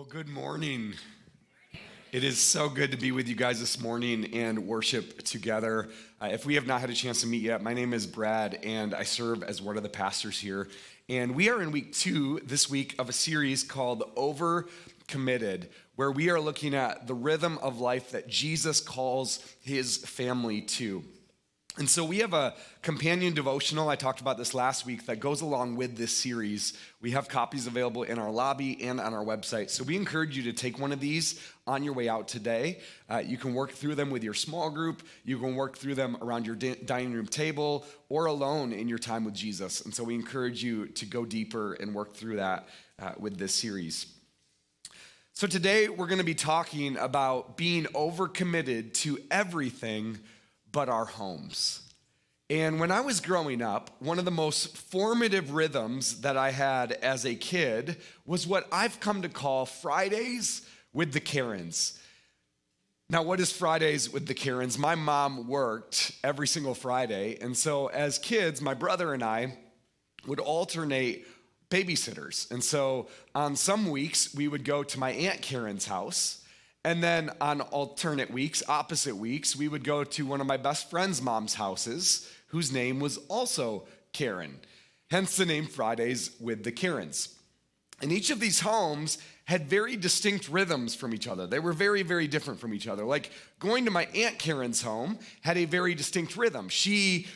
Well, good morning. It is so good to be with you guys this morning and worship together. If we have not had a chance to meet yet, my name is Brad, and I serve as one of the pastors here. And we are in week 2 this week of a series called Overcommitted, where we are looking at the rhythm of life that Jesus calls his family to. And so we have a companion devotional, I talked about this last week, that goes along with this series. We have copies available in our lobby and on our website. So we encourage you to take one of these on your way out today. You can work through them with your small group. You can work through them around your dining room table or alone in your time with Jesus. And so we encourage you to go deeper and work through that with this series. So today we're going to be talking about being overcommitted to everything but our homes. And when I was growing up, one of the most formative rhythms that I had as a kid was what I've come to call Fridays with the Karens. Now, what is Fridays with the Karens? My mom worked every single Friday, and so as kids, my brother and I would alternate babysitters. And so on some weeks, we would go to my Aunt Karen's house. And then on alternate weeks, opposite weeks, we would go to one of my best friend's mom's houses, whose name was also Karen. Hence the name Fridays with the Karens. And each of these homes had very distinct rhythms from each other. They were very, very different from each other. Like going to my Aunt Karen's home had a very distinct rhythm. She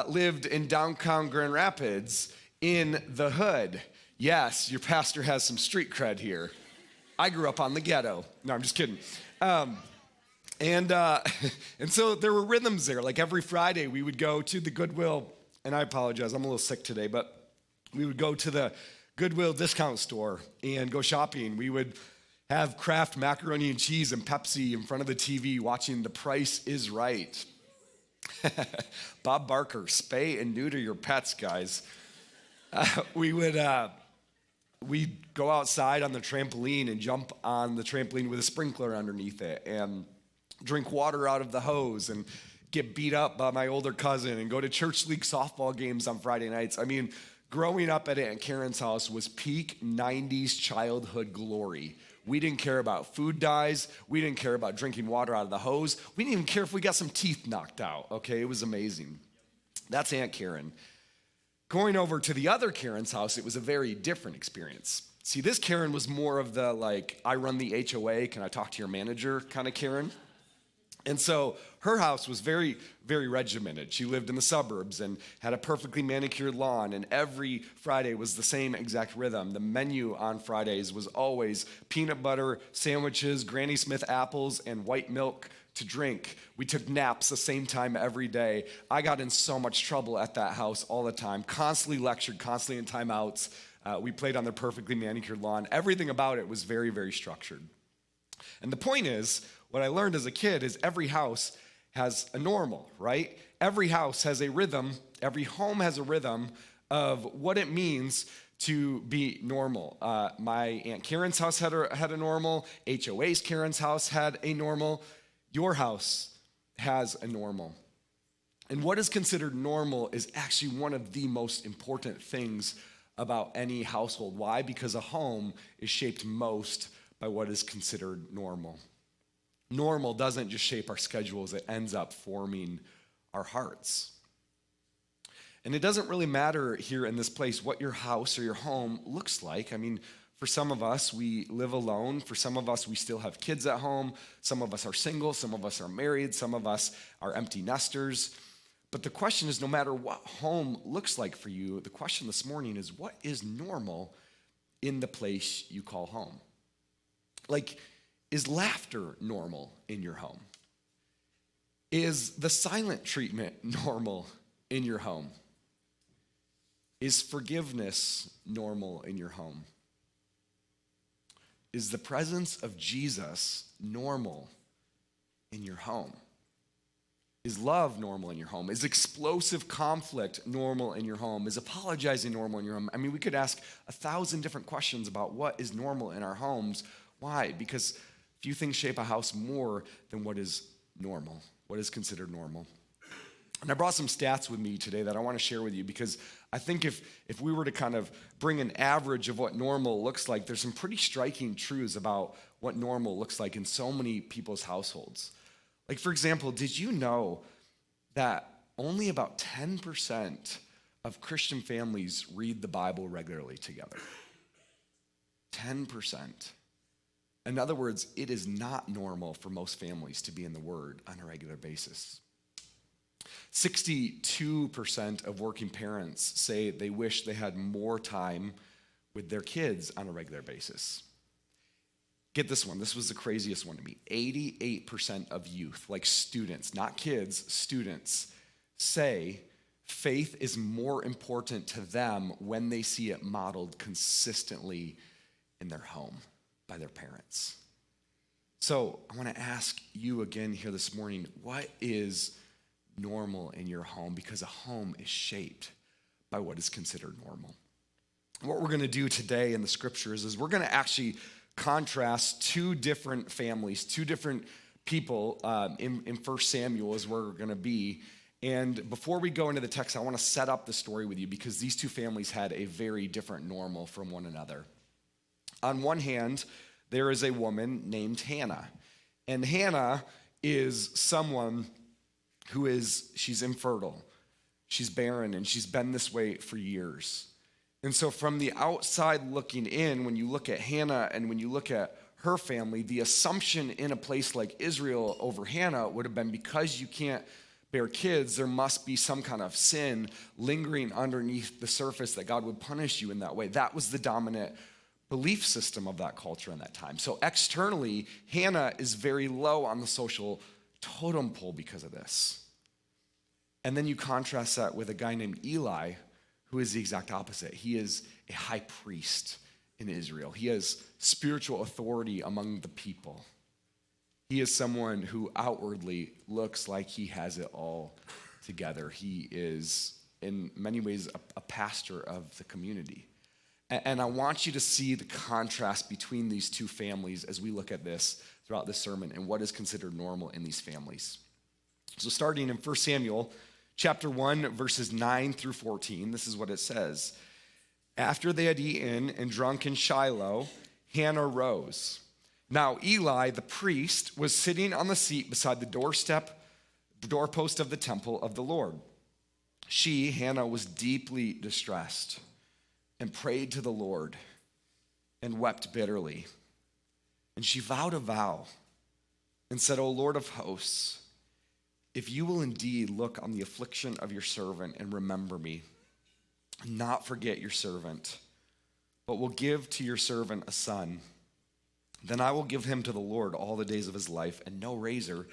lived in downtown Grand Rapids in the hood. Yes, your pastor has some street cred here. I grew up on the ghetto. No, I'm just kidding. And so there were rhythms there. Like every Friday we would go to the Goodwill, and I apologize, I'm a little sick today, but we would go to the Goodwill discount store and go shopping. We would have Kraft macaroni and cheese and Pepsi in front of the TV watching The Price is Right. Bob Barker, spay and neuter your pets, guys. We'd go outside on the trampoline and jump on the trampoline with a sprinkler underneath it and drink water out of the hose and get beat up by my older cousin and go to church league softball games on Friday nights. I mean, growing up at Aunt Karen's house was peak 90s childhood glory. We didn't care about food dyes. We didn't care about drinking water out of the hose. We didn't even care if we got some teeth knocked out, okay? It was amazing. That's Aunt Karen. Going over to the other Karen's house, it was a very different experience. See, this Karen was more of the, like, I run the HOA, can I talk to your manager kind of Karen? And so her house was very, very regimented. She lived in the suburbs and had a perfectly manicured lawn, and every Friday was the same exact rhythm. The menu on Fridays was always peanut butter sandwiches, Granny Smith apples, and white milk to drink. We took naps the same time every day. I got in so much trouble at that house all the time, constantly lectured, constantly in timeouts. We played on their perfectly manicured lawn. Everything about it was very, very structured. And the point is, what I learned as a kid is every house has a normal, right? Every house has a rhythm. Every home has a rhythm of what it means to be normal. My Aunt Karen's house had a normal. HOA's Karen's house had a normal. Your house has a normal. And what is considered normal is actually one of the most important things about any household. Why? Because a home is shaped most by what is considered normal. Normal doesn't just shape our schedules, it ends up forming our hearts. And it doesn't really matter here in this place what your house or your home looks like. I mean, for some of us, we live alone. For some of us, we still have kids at home. Some of us are single. Some of us are married. Some of us are empty nesters. But the question is, no matter what home looks like for you, the question this morning is, what is normal in the place you call home? Like, is laughter normal in your home? Is the silent treatment normal in your home? Is forgiveness normal in your home? Is the presence of Jesus normal in your home? Is love normal in your home? Is explosive conflict normal in your home? Is apologizing normal in your home? I mean, we could ask 1,000 different questions about what is normal in our homes. Why? Because few things shape a house more than what is normal, what is considered normal. And I brought some stats with me today that I want to share with you because I think if we were to kind of bring an average of what normal looks like, there's some pretty striking truths about what normal looks like in so many people's households. Like, for example, did you know that only about 10% of Christian families read the Bible regularly together? 10%. In other words, it is not normal for most families to be in the Word on a regular basis. 62% of working parents say they wish they had more time with their kids on a regular basis. Get this one. This was the craziest one to me. 88% of youth, like students, not kids, students, say faith is more important to them when they see it modeled consistently in their home by their parents. So I want to ask you again here this morning, what is normal in your home? Because a home is shaped by what is considered normal. What we're going to do today in the scriptures is we're going to actually contrast two different families, two different people in 1 Samuel is where we're going to be. And before we go into the text, I want to set up the story with you because these two families had a very different normal from one another. On one hand, there is a woman named Hannah. And Hannah is someone she's infertile. She's barren, and she's been this way for years. And so from the outside looking in, when you look at Hannah and when you look at her family, the assumption in a place like Israel over Hannah would have been because you can't bear kids, there must be some kind of sin lingering underneath the surface that God would punish you in that way. That was the dominant belief system of that culture in that time. So externally, Hannah is very low on the social totem pole because of this. And then you contrast that with a guy named Eli, who is the exact opposite. He is a high priest in Israel. He has spiritual authority among the people. He is someone who outwardly looks like he has it all together. He is, in many ways, a pastor of the community. And I want you to see the contrast between these two families as we look at this throughout this sermon and what is considered normal in these families. So starting in 1 Samuel chapter 1, verses 9 through 14, this is what it says. After they had eaten and drunk in Shiloh, Hannah rose. Now Eli, the priest, was sitting on the seat beside the doorpost of the temple of the Lord. She, Hannah, was deeply distressed and prayed to the Lord and wept bitterly. And she vowed a vow and said, O Lord of hosts, if you will indeed look on the affliction of your servant and remember me, and not forget your servant, but will give to your servant a son, then I will give him to the Lord all the days of his life, and no razor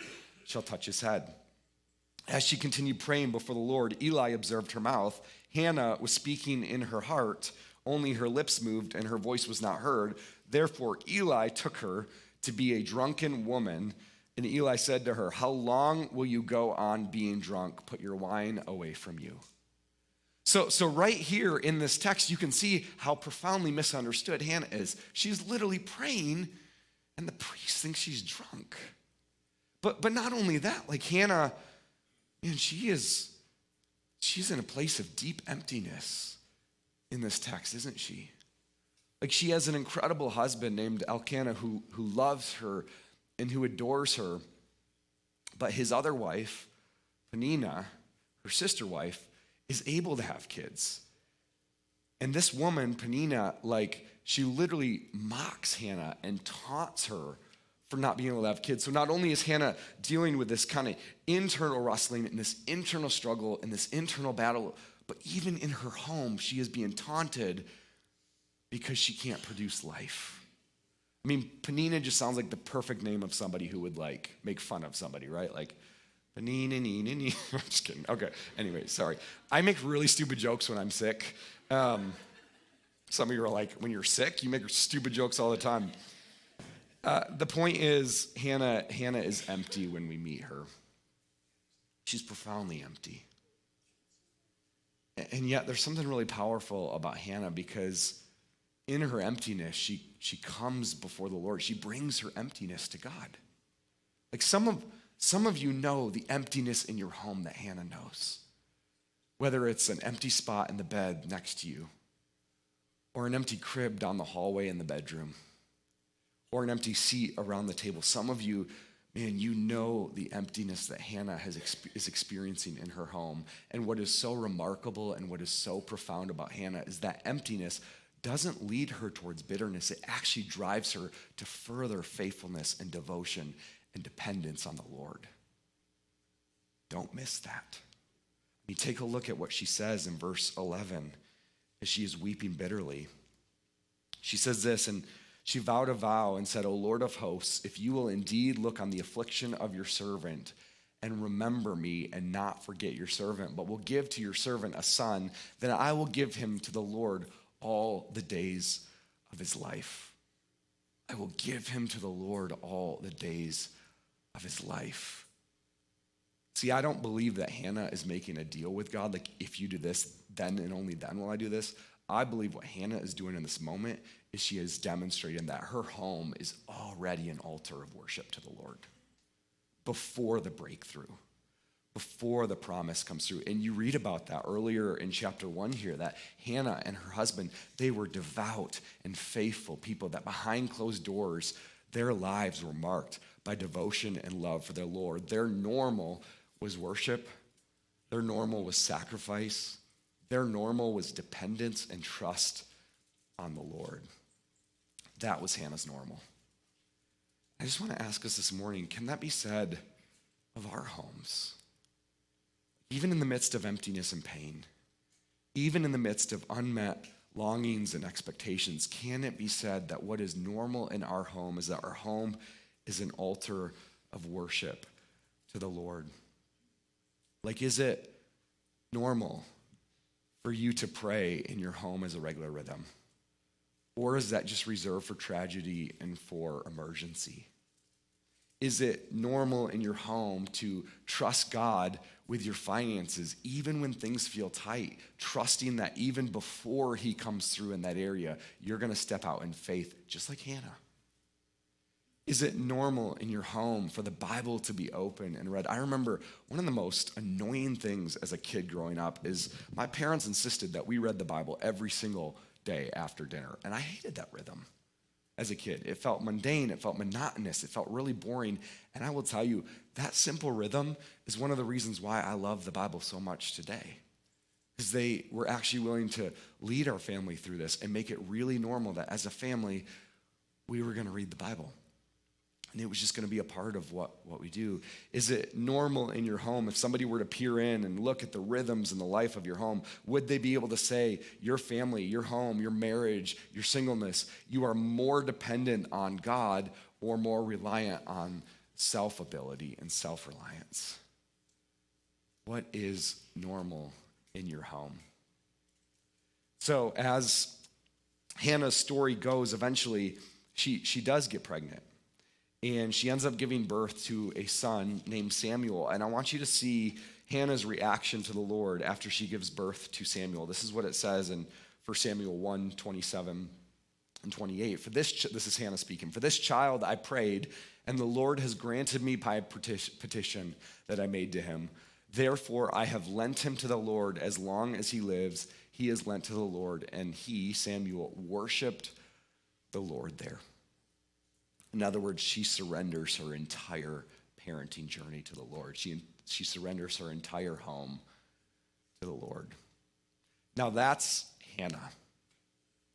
shall touch his head. As she continued praying before the Lord, Eli observed her mouth. Hannah was speaking in her heart, only her lips moved and her voice was not heard. Therefore Eli took her to be a drunken woman, and Eli said to her, how long will you go on being drunk? Put your wine away from you. So right here in this text, you can see how profoundly misunderstood Hannah is. She's literally praying, and the priest thinks she's drunk. But not only that, like Hannah, man, she's in a place of deep emptiness in this text, isn't she? Like she has an incredible husband named Elkanah who loves her and who adores her. But his other wife, Peninnah, her sister wife, is able to have kids. And this woman, Peninnah, she literally mocks Hannah and taunts her for not being able to have kids. So not only is Hannah dealing with this kind of internal wrestling and this internal struggle and this internal battle, but even in her home, she is being taunted because she can't produce life. I mean, Peninnah just sounds like the perfect name of somebody who would make fun of somebody, right? Like, Peninnah, I'm just kidding. Okay, anyway, sorry. I make really stupid jokes when I'm sick. Some of you are like, when you're sick, you make stupid jokes all the time. The point is, Hannah is empty when we meet her. She's profoundly empty. And yet there's something really powerful about Hannah because in her emptiness, she comes before the Lord. She brings her emptiness to God. Like some of you know the emptiness in your home that Hannah knows. whether it's an empty spot in the bed next to you, or an empty crib down the hallway in the bedroom, or an empty seat around the table. Some of you, man, you know the emptiness that Hannah is experiencing in her home. And what is so remarkable and what is so profound about Hannah is that emptiness doesn't lead her towards bitterness. It actually drives her to further faithfulness and devotion and dependence on the Lord. Don't miss that. You take a look at what she says in verse 11 as she is weeping bitterly. She says this, and she vowed a vow and said, O Lord of hosts, if you will indeed look on the affliction of your servant and remember me and not forget your servant, but will give to your servant a son, then I will give him to the Lord all the days of his life. I will give him to the Lord all the days of his life. See, I don't believe that Hannah is making a deal with God, like if you do this, then and only then will I do this. I believe what Hannah is doing in this moment is she is demonstrating that her home is already an altar of worship to the Lord before the breakthrough, before the promise comes through. And you read about that earlier in chapter 1 here, that Hannah and her husband, they were devout and faithful people, that behind closed doors, their lives were marked by devotion and love for their Lord. Their normal was worship. Their normal was sacrifice. Their normal was dependence and trust on the Lord. That was Hannah's normal. I just want to ask us this morning, can that be said of our homes? Even in the midst of emptiness and pain, even in the midst of unmet longings and expectations, can it be said that what is normal in our home is that our home is an altar of worship to the Lord? Like, is it normal for you to pray in your home as a regular rhythm? Or is that just reserved for tragedy and for emergency? Is it normal in your home to trust God with your finances, even when things feel tight, trusting that even before he comes through in that area, you're going to step out in faith, just like Hannah? Is it normal in your home for the Bible to be open and read? I remember one of the most annoying things as a kid growing up is my parents insisted that we read the Bible every single day after dinner, and I hated that rhythm as a kid. It felt mundane, it felt monotonous, it felt really boring, and I will tell you, that simple rhythm is one of the reasons why I love the Bible so much today, because they were actually willing to lead our family through this and make it really normal that as a family, we were going to read the Bible. And it was just going to be a part of what we do. Is it normal in your home if somebody were to peer in and look at the rhythms and the life of your home, would they be able to say your family, your home, your marriage, your singleness, you are more dependent on God or more reliant on self-ability and self-reliance? What is normal in your home? So as Hannah's story goes, eventually she does get pregnant. And she ends up giving birth to a son named Samuel. And I want you to see Hannah's reaction to the Lord after she gives birth to Samuel. This is what it says in 1 Samuel 1, 27 and 28. This is Hannah speaking. For this child I prayed, and the Lord has granted me my petition that I made to him. Therefore I have lent him to the Lord as long as he lives. He is lent to the Lord. And he, Samuel, worshiped the Lord there. In other words, she surrenders her entire parenting journey to the Lord. She surrenders her entire home to the Lord. Now that's Hannah.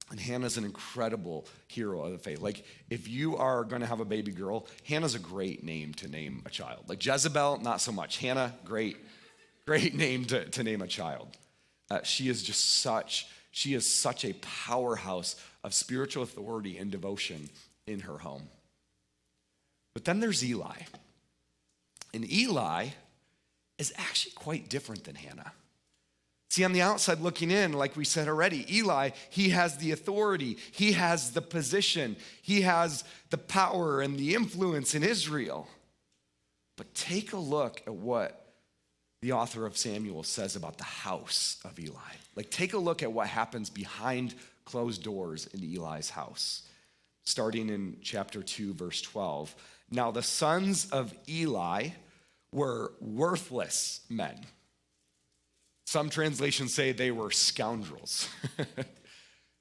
And Hannah's an incredible hero of the faith. Like, if you are going to have a baby girl, Hannah's a great name to name a child. Like Jezebel, not so much. Hannah, great name to name a child. She is such a powerhouse of spiritual authority and devotion in her home. But then there's Eli. And Eli is actually quite different than Hannah. See, on the outside looking in, like we said already, Eli, he has the authority, he has the position, he has the power and the influence in Israel. But take a look at what the author of Samuel says about the house of Eli. Like, take a look at what happens behind closed doors in Eli's house. Starting in chapter 2, verse 12. Now the sons of Eli were worthless men. Some translations say they were scoundrels.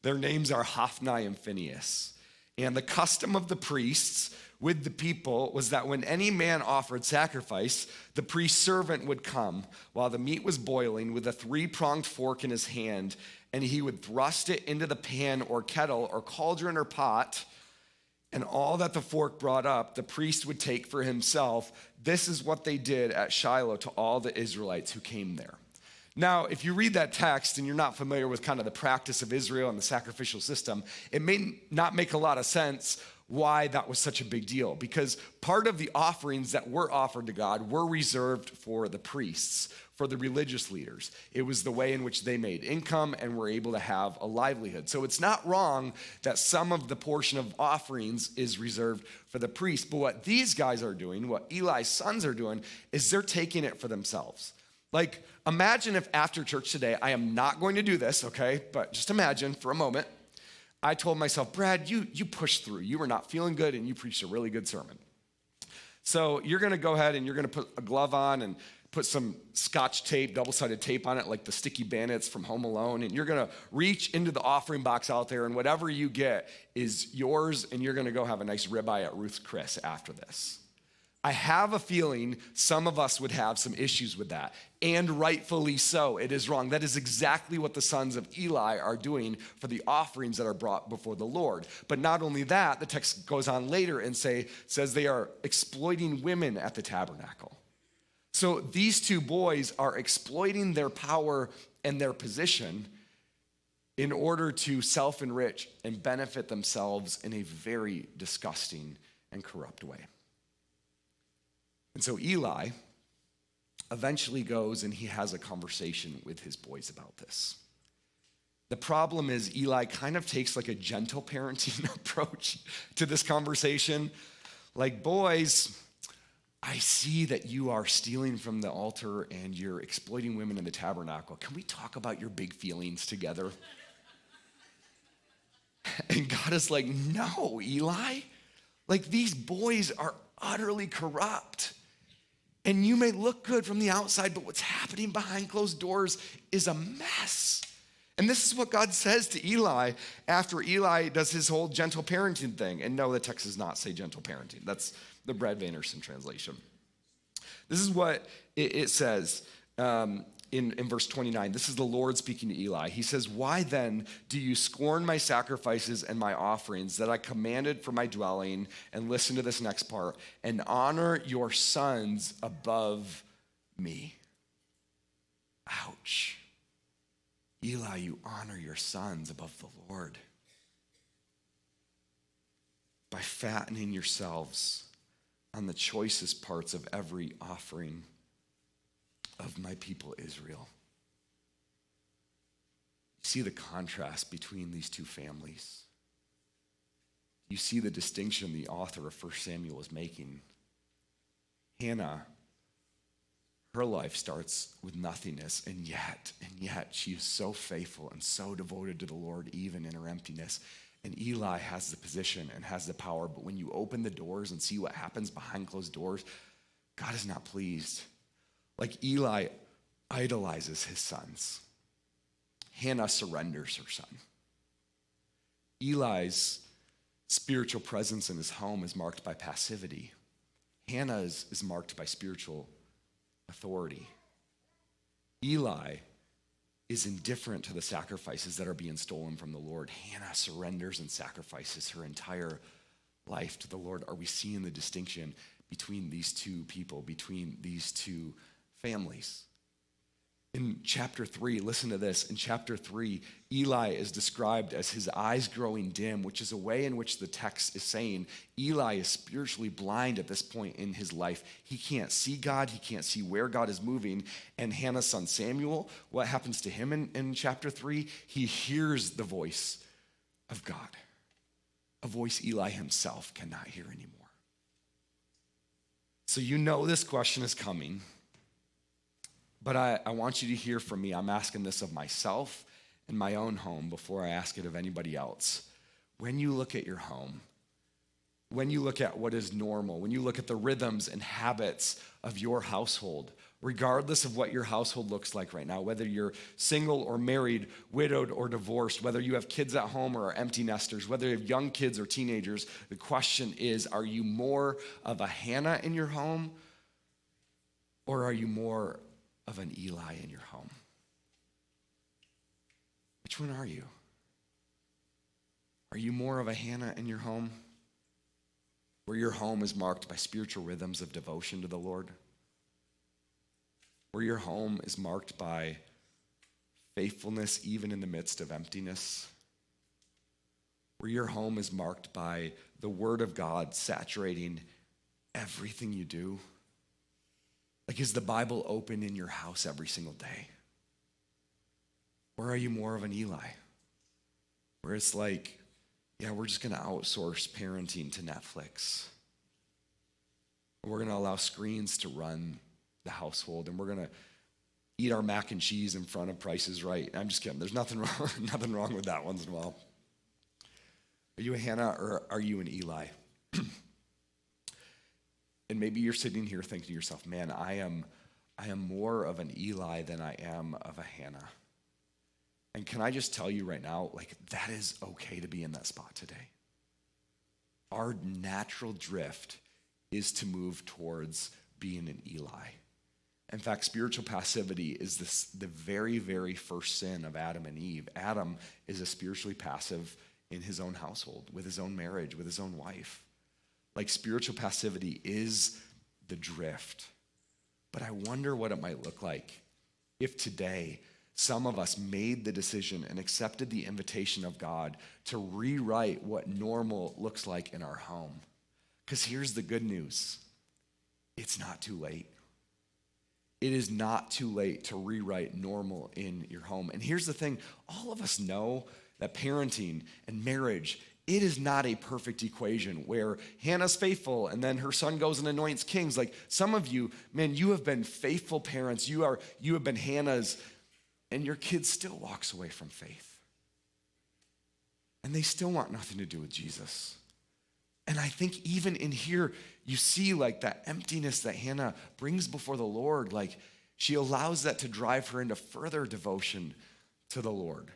Their names are Hophni and Phinehas. And the custom of the priests with the people was that when any man offered sacrifice, the priest's servant would come while the meat was boiling with a three-pronged fork in his hand, and he would thrust it into the pan or kettle or cauldron or pot, and all that the fork brought up, the priest would take for himself. This is what they did at Shiloh to all the Israelites who came there. Now, if you read that text and you're not familiar with kind of the practice of Israel and the sacrificial system, it may not make a lot of sense why that was such a big deal, because part of the offerings that were offered to God were reserved for the priests, for the religious leaders. It was the way in which they made income and were able to have a livelihood. So it's not wrong that some of the portion of offerings is reserved for the priests, but what these guys are doing, what Eli's sons are doing, is they're taking it for themselves. Like, imagine if after church today, I am not going to do this, okay? But just imagine for a moment, I told myself, Brad, you pushed through. You were not feeling good, and you preached a really good sermon. So you're going to go ahead and you're going to put a glove on and put some Scotch tape, double-sided tape on it, like the sticky bandits from Home Alone, and you're going to reach into the offering box out there, and whatever you get is yours, and you're going to go have a nice ribeye at Ruth's Chris after this. I have a feeling some of us would have some issues with that, and rightfully so. It is wrong. That is exactly what the sons of Eli are doing for the offerings that are brought before the Lord. But not only that, the text goes on later and says they are exploiting women at the tabernacle. So these two boys are exploiting their power and their position in order to self-enrich and benefit themselves in a very disgusting and corrupt way. And so Eli eventually goes and he has a conversation with his boys about this. The problem is Eli kind of takes like a gentle parenting approach to this conversation. Like, boys, I see that you are stealing from the altar and you're exploiting women in the tabernacle. Can we talk about your big feelings together? And God is like, no, Eli. Like, these boys are utterly corrupt. And you may look good from the outside, but what's happening behind closed doors is a mess. And this is what God says to Eli after Eli does his whole gentle parenting thing. And no, the text does not say gentle parenting. That's the Brad Vanderson translation. This is what it says in verse 29. This is the Lord speaking to Eli. He says, why then do you scorn my sacrifices and my offerings that I commanded for my dwelling? And listen to this next part. And honor your sons above me. Ouch. Eli, you honor your sons above the Lord by fattening yourselves on the choicest parts of every offering of my people Israel. You see the contrast between these two families. You see the distinction the author of 1 Samuel is making. Hannah, her life starts with nothingness, and yet she is so faithful and so devoted to the Lord even in her emptiness. And Eli has the position and has the power, but when you open the doors and see what happens behind closed doors, God is not pleased. Like Eli idolizes his sons. Hannah surrenders her son. Eli's spiritual presence in his home is marked by passivity. Hannah is marked by spiritual authority. Eli is indifferent to the sacrifices that are being stolen from the Lord. Hannah surrenders and sacrifices her entire life to the Lord. Are we seeing the distinction between these two people, between these two families? In chapter 3, listen to this. In chapter 3, Eli is described as his eyes growing dim, which is a way in which the text is saying Eli is spiritually blind at this point in his life. He can't see God. He can't see where God is moving. And Hannah's son Samuel, what happens to him in chapter 3? He hears the voice of God, a voice Eli himself cannot hear anymore. So you know this question is coming. But I want you to hear from me. I'm asking this of myself and my own home before I ask it of anybody else. When you look at your home, when you look at what is normal, when you look at the rhythms and habits of your household, regardless of what your household looks like right now, whether you're single or married, widowed or divorced, whether you have kids at home or are empty nesters, whether you have young kids or teenagers, the question is, are you more of a Hannah in your home, or are you more of an Eli in your home? Which one are you? Are you more of a Hannah in your home, where your home is marked by spiritual rhythms of devotion to the Lord? Where your home is marked by faithfulness even in the midst of emptiness? Where your home is marked by the Word of God saturating everything you do? Like, is the Bible open in your house every single day? Or are you more of an Eli, where it's like, yeah, we're just going to outsource parenting to Netflix. We're going to allow screens to run the household, and we're going to eat our mac and cheese in front of Price is Right. I'm just kidding. There's nothing wrong with that once in a while. Are you a Hannah or are you an Eli? And maybe you're sitting here thinking to yourself, man, I am more of an Eli than I am of a Hannah. And can I just tell you right now, like, that is okay to be in that spot today. Our natural drift is to move towards being an Eli. In fact, spiritual passivity is the very, very first sin of Adam and Eve. Adam is a spiritually passive in his own household, with his own marriage, with his own wife. Like, spiritual passivity is the drift. But I wonder what it might look like if today some of us made the decision and accepted the invitation of God to rewrite what normal looks like in our home. Because here's the good news. It's not too late. It is not too late to rewrite normal in your home. And here's the thing. All of us know that parenting and marriage, it is not a perfect equation where Hannah's faithful and then her son goes and anoints kings. Like, some of you, man, you have been faithful parents. You have been Hannah's, and your kid still walks away from faith. And they still want nothing to do with Jesus. And I think even in here, you see like that emptiness that Hannah brings before the Lord. Like, she allows that to drive her into further devotion to the Lord.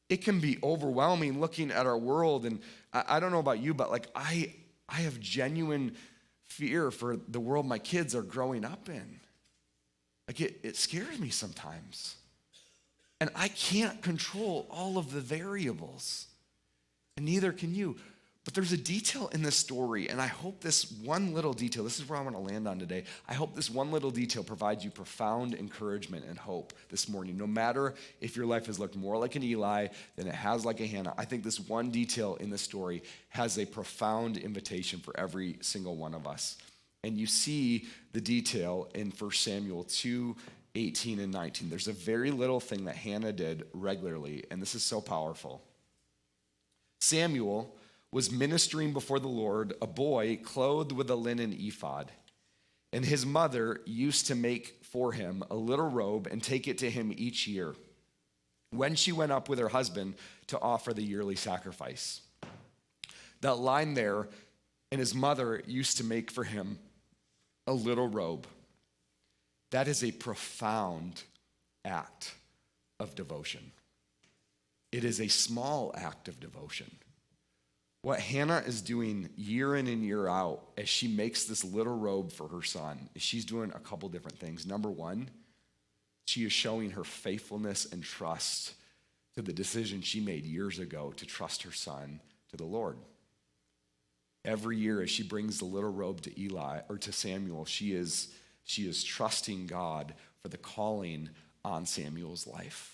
It can be overwhelming looking at our world. And I don't know about you, but like I have genuine fear for the world my kids are growing up in. Like, it scares me sometimes. And I can't control all of the variables, and neither can you. But there's a detail in this story, and I hope this one little detail, this is where I want to land on today. I hope this one little detail provides you profound encouragement and hope this morning. No matter if your life has looked more like an Eli than it has like a Hannah, I think this one detail in the story has a profound invitation for every single one of us. And you see the detail in 1 Samuel 2:18 and 19. There's a very little thing that Hannah did regularly, and this is so powerful. Samuel was ministering before the Lord, a boy clothed with a linen ephod. And his mother used to make for him a little robe and take it to him each year when she went up with her husband to offer the yearly sacrifice. That line there, and his mother used to make for him a little robe. That is a profound act of devotion. It is a small act of devotion. What Hannah is doing year in and year out as she makes this little robe for her son is she's doing a couple different things. Number one, she is showing her faithfulness and trust to the decision she made years ago to trust her son to the Lord. Every year as she brings the little robe to Eli or to Samuel, she is trusting God for the calling on Samuel's life.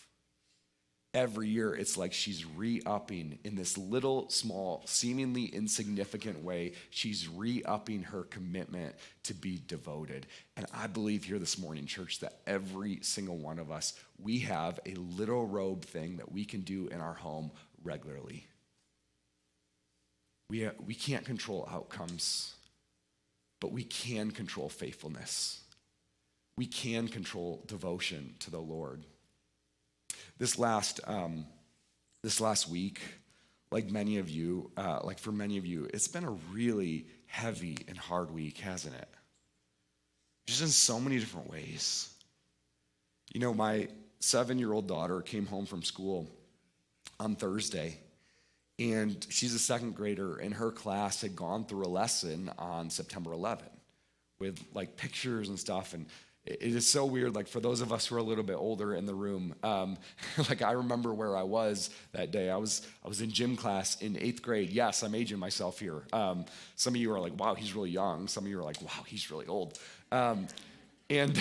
Every year, it's like she's re-upping in this little, small, seemingly insignificant way. She's re-upping her commitment to be devoted. And I believe here this morning, church, that every single one of us, we have a little robe thing that we can do in our home regularly. We can't control outcomes, but we can control faithfulness. We can control devotion to the Lord. This last week, like for many of you, it's been a really heavy and hard week, hasn't it? Just in so many different ways. You know, my 7-year-old daughter came home from school on Thursday, and she's a second grader, and her class had gone through a lesson on September 11th with like pictures and stuff, and it is so weird. Like for those of us who are a little bit older in the room, like I remember where I was that day. I was in gym class in 8th grade. Yes, I'm aging myself here. Some of you are like, wow, he's really young. Some of you are like, wow, he's really old. And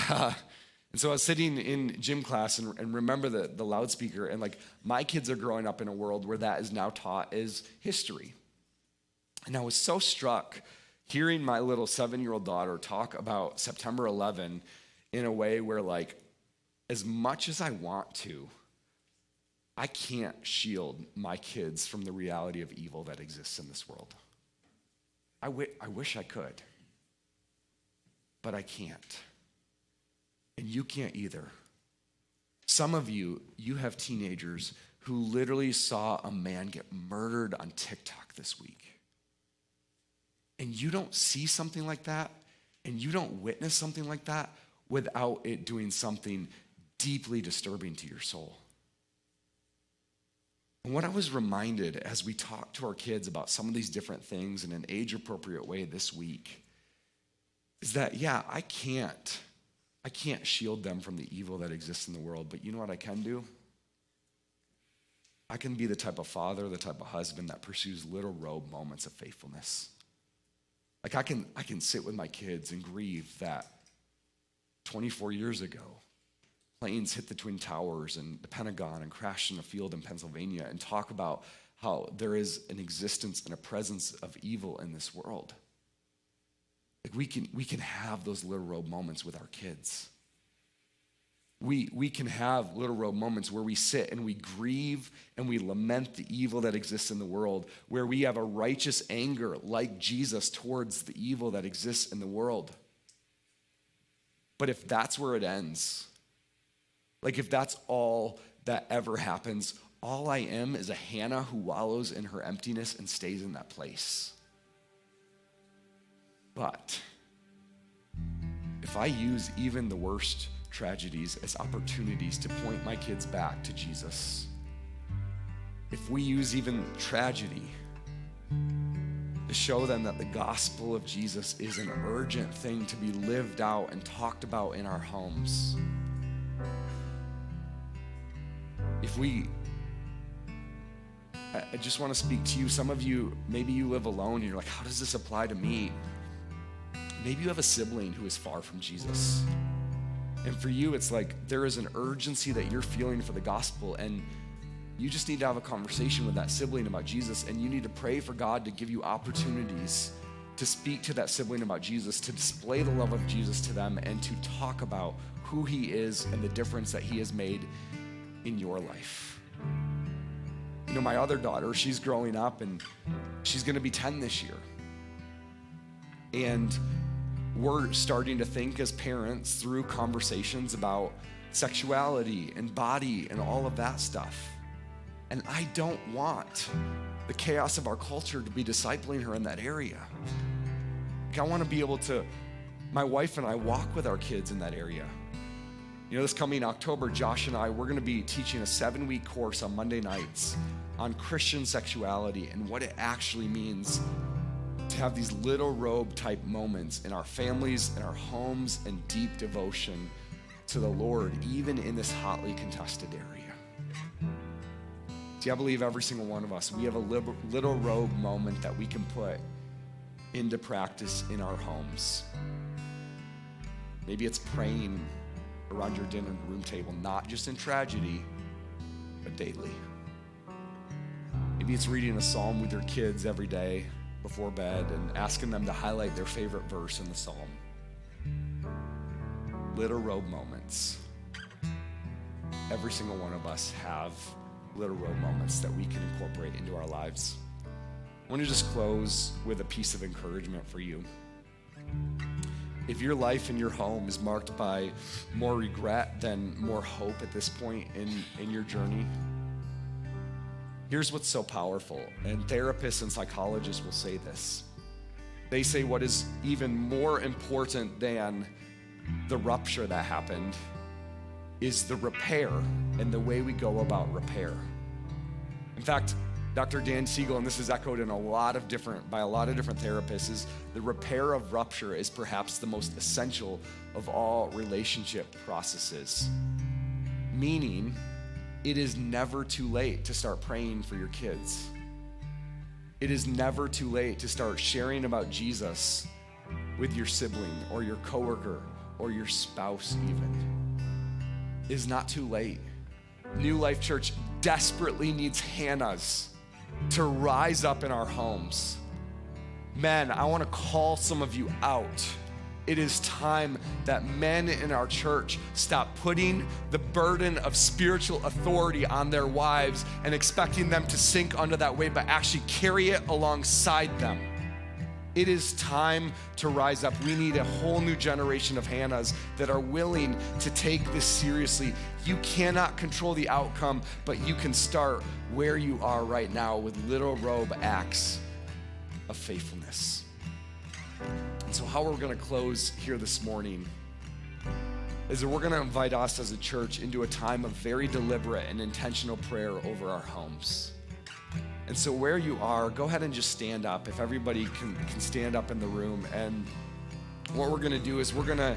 so I was sitting in gym class and remember the loudspeaker, and like my kids are growing up in a world where that is now taught as history. And I was so struck hearing my little 7-year-old daughter talk about September 11 in a way where, like, as much as I want to, I can't shield my kids from the reality of evil that exists in this world. I wish I could, but I can't. And you can't either. Some of you have teenagers who literally saw a man get murdered on TikTok this week. And you don't see something like that, and you don't witness something like that without it doing something deeply disturbing to your soul. And what I was reminded as we talked to our kids about some of these different things in an age-appropriate way this week is that, yeah, I can't shield them from the evil that exists in the world, but you know what I can do? I can be the type of father, the type of husband that pursues little robe moments of faithfulness. Like I can sit with my kids and grieve that 24 years ago, planes hit the Twin Towers and the Pentagon and crashed in a field in Pennsylvania, and talk about how there is an existence and a presence of evil in this world. Like we can have those little robe moments with our kids. We can have little robe moments where we sit and we grieve and we lament the evil that exists in the world, where we have a righteous anger like Jesus towards the evil that exists in the world. But if that's where it ends, like if that's all that ever happens, all I am is a Hannah who wallows in her emptiness and stays in that place. But if I use even the worst tragedies as opportunities to point my kids back to Jesus, if we use even tragedy to show them that the gospel of Jesus is an urgent thing to be lived out and talked about in our homes, I just want to speak to you. Some of you, maybe you live alone and you're like, how does this apply to me? Maybe you have a sibling who is far from Jesus. And for you, it's like there is an urgency that you're feeling for the gospel, and you just need to have a conversation with that sibling about Jesus, and you need to pray for God to give you opportunities to speak to that sibling about Jesus, to display the love of Jesus to them, and to talk about who he is and the difference that he has made in your life. You know, my other daughter, she's growing up and she's gonna be 10 this year. And we're starting to think as parents through conversations about sexuality and body and all of that stuff. And I don't want the chaos of our culture to be discipling her in that area. Like I want to be able to, my wife and I walk with our kids in that area. You know, this coming October, Josh and I, we're going to be teaching a 7-week course on Monday nights on Christian sexuality and what it actually means to have these little robe type moments in our families, in our homes, and deep devotion to the Lord, even in this hotly contested area. See, I believe every single one of us, we have a little robe moment that we can put into practice in our homes. Maybe it's praying around your dinner room table, not just in tragedy, but daily. Maybe it's reading a psalm with your kids every day before bed and asking them to highlight their favorite verse in the psalm. Little robe moments. Every single one of us have little robe moments that we can incorporate into our lives. I want to just close with a piece of encouragement for you. If your life and your home is marked by more regret than more hope at this point in your journey, Here's what's so powerful, and therapists and psychologists will say this. They say what is even more important than the rupture that happened is the repair and the way we go about repair. In fact, Dr. Dan Siegel, and this is echoed in by a lot of different therapists, is the repair of rupture is perhaps the most essential of all relationship processes. Meaning, it is never too late to start praying for your kids. It is never too late to start sharing about Jesus with your sibling or your coworker or your spouse even. It is not too late. New Life Church desperately needs Hannahs to rise up in our homes. Men, I want to call some of you out. It is time that men in our church stop putting the burden of spiritual authority on their wives and expecting them to sink under that weight, but actually carry it alongside them. It is time to rise up. We need a whole new generation of Hannahs that are willing to take this seriously. You cannot control the outcome, but you can start where you are right now with little robe acts of faithfulness. And so how we're going to close here this morning is that we're going to invite us as a church into a time of very deliberate and intentional prayer over our homes. And so where you are, go ahead and just stand up. If everybody can stand up in the room. And what we're going to do is we're going to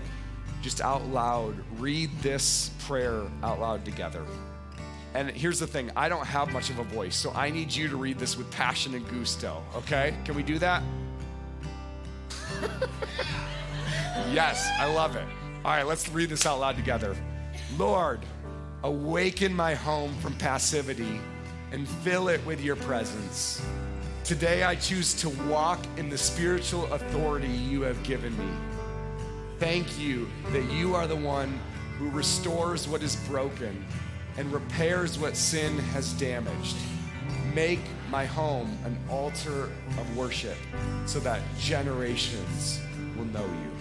just out loud read this prayer out loud together. And here's the thing, I don't have much of a voice, so I need you to read this with passion and gusto, okay? Can we do that? Yes, I love it. All right, let's read this out loud together. Lord, awaken my home from passivity and fill it with your presence. Today I choose to walk in the spiritual authority you have given me. Thank you that you are the one who restores what is broken and repairs what sin has damaged. Make my home an altar of worship so that generations will know you.